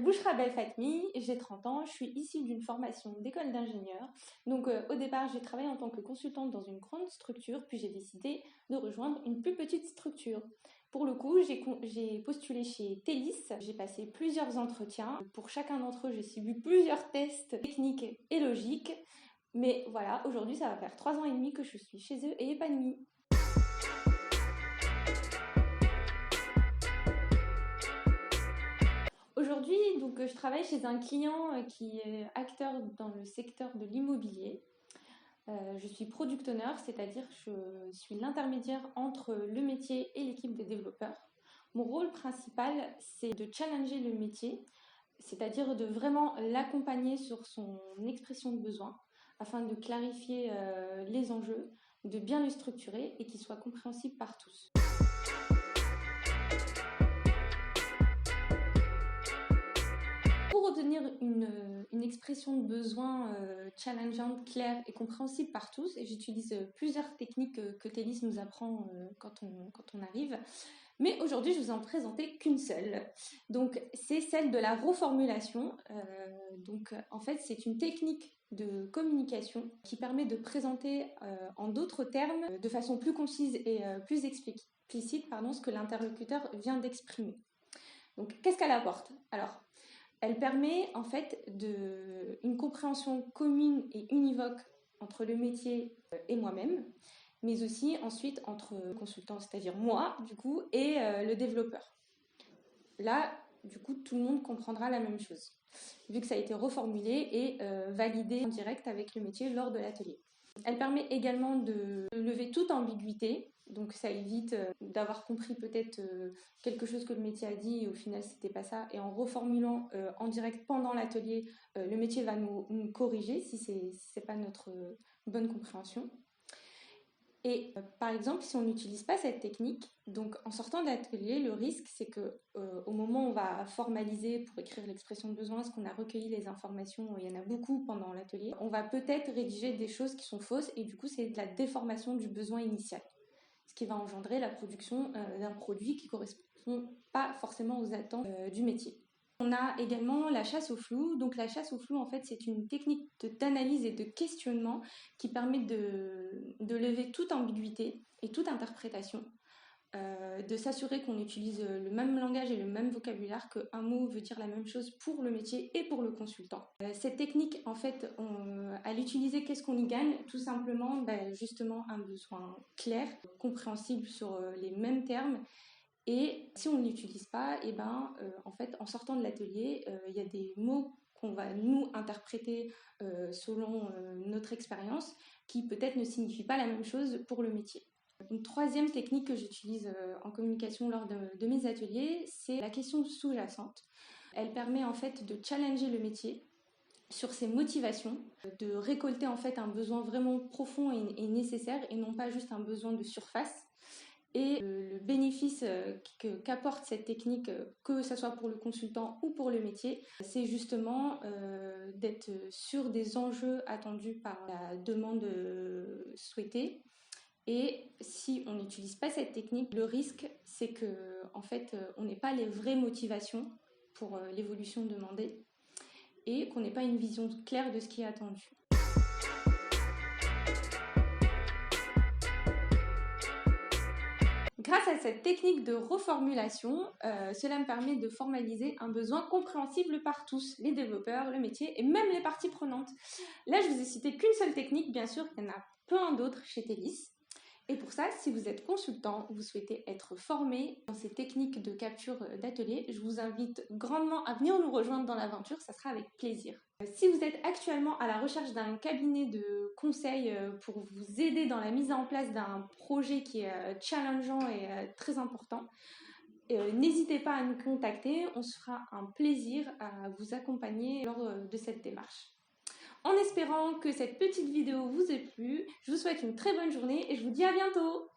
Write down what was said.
Bouchra Belfatmi, j'ai 30 ans, je suis issue d'une formation d'école d'ingénieur. Donc au départ, j'ai travaillé en tant que consultante dans une grande structure, puis j'ai décidé de rejoindre une plus petite structure. Pour le coup, j'ai postulé chez Telis, j'ai passé plusieurs entretiens. Pour chacun d'entre eux, j'ai subi plusieurs tests techniques et logiques. Mais voilà, aujourd'hui, ça va faire 3 ans et demi que je suis chez eux et épanouie. Aujourd'hui, donc, je travaille chez un client qui est acteur dans le secteur de l'immobilier. Je suis product owner, c'est-à-dire que je suis l'intermédiaire entre le métier et l'équipe des développeurs. Mon rôle principal, c'est de challenger le métier, c'est-à-dire de vraiment l'accompagner sur son expression de besoin afin de clarifier les enjeux, de bien le structurer et qu'il soit compréhensible par tous. Pour obtenir une expression de besoin challengeante, claire et compréhensible par tous, et j'utilise plusieurs techniques que Telis nous apprend quand on arrive. Mais aujourd'hui, je vous en présenter qu'une seule. Donc, c'est celle de la reformulation. En fait, c'est une technique de communication qui permet de présenter en d'autres termes, de façon plus concise et plus explicite, ce que l'interlocuteur vient d'exprimer. Donc, qu'est-ce qu'elle apporte? Alors, elle permet en fait une compréhension commune et univoque entre le métier et moi-même, mais aussi ensuite entre le consultant, c'est-à-dire moi, du coup, et le développeur. Là, du coup, tout le monde comprendra la même chose, vu que ça a été reformulé et validé en direct avec le métier lors de l'atelier. Elle permet également de lever toute ambiguïté, donc ça évite d'avoir compris peut-être quelque chose que le métier a dit et au final c'était pas ça, et en reformulant en direct pendant l'atelier, le métier va nous corriger si c'est pas notre bonne compréhension. Et par exemple, si on n'utilise pas cette technique, donc en sortant de l'atelier, le risque c'est que au moment où on va formaliser pour écrire l'expression de besoin, est-ce qu'on a recueilli les informations, il y en a beaucoup pendant l'atelier, on va peut-être rédiger des choses qui sont fausses et du coup c'est de la déformation du besoin initial, ce qui va engendrer la production d'un produit qui ne correspond pas forcément aux attentes du métier. On a également la chasse au flou. Donc la chasse au flou, en fait, c'est une technique d'analyse et de questionnement qui permet de lever toute ambiguïté et toute interprétation, de s'assurer qu'on utilise le même langage et le même vocabulaire, qu'un mot veut dire la même chose pour le métier et pour le consultant. Cette technique, en fait, à l'utiliser, qu'est-ce qu'on y gagne? Tout simplement, justement, un besoin clair, compréhensible sur les mêmes termes. Et si on ne l'utilise pas, en fait, en sortant de l'atelier, il y a des mots qu'on va nous interpréter selon notre expérience qui peut-être ne signifient pas la même chose pour le métier. Une troisième technique que j'utilise en communication lors de mes ateliers, c'est la question sous-jacente. Elle permet en fait de challenger le métier sur ses motivations, de récolter en fait un besoin vraiment profond et nécessaire et non pas juste un besoin de surface. Et le bénéfice qu'apporte cette technique, que ce soit pour le consultant ou pour le métier, c'est justement d'être sûr des enjeux attendus par la demande souhaitée. Et si on n'utilise pas cette technique, le risque, c'est que en fait, on n'ait pas les vraies motivations pour l'évolution demandée et qu'on n'ait pas une vision claire de ce qui est attendu. Grâce à cette technique de reformulation, cela me permet de formaliser un besoin compréhensible par tous, les développeurs, le métier et même les parties prenantes. Là, je vous ai cité qu'une seule technique, bien sûr, il y en a plein d'autres chez Telis. Et pour ça, si vous êtes consultant, vous souhaitez être formé dans ces techniques de capture d'atelier, je vous invite grandement à venir nous rejoindre dans l'aventure, ça sera avec plaisir. Si vous êtes actuellement à la recherche d'un cabinet de conseil pour vous aider dans la mise en place d'un projet qui est challengeant et très important, n'hésitez pas à nous contacter, on se fera un plaisir à vous accompagner lors de cette démarche. En espérant que cette petite vidéo vous ait plu, je vous souhaite une très bonne journée et je vous dis à bientôt!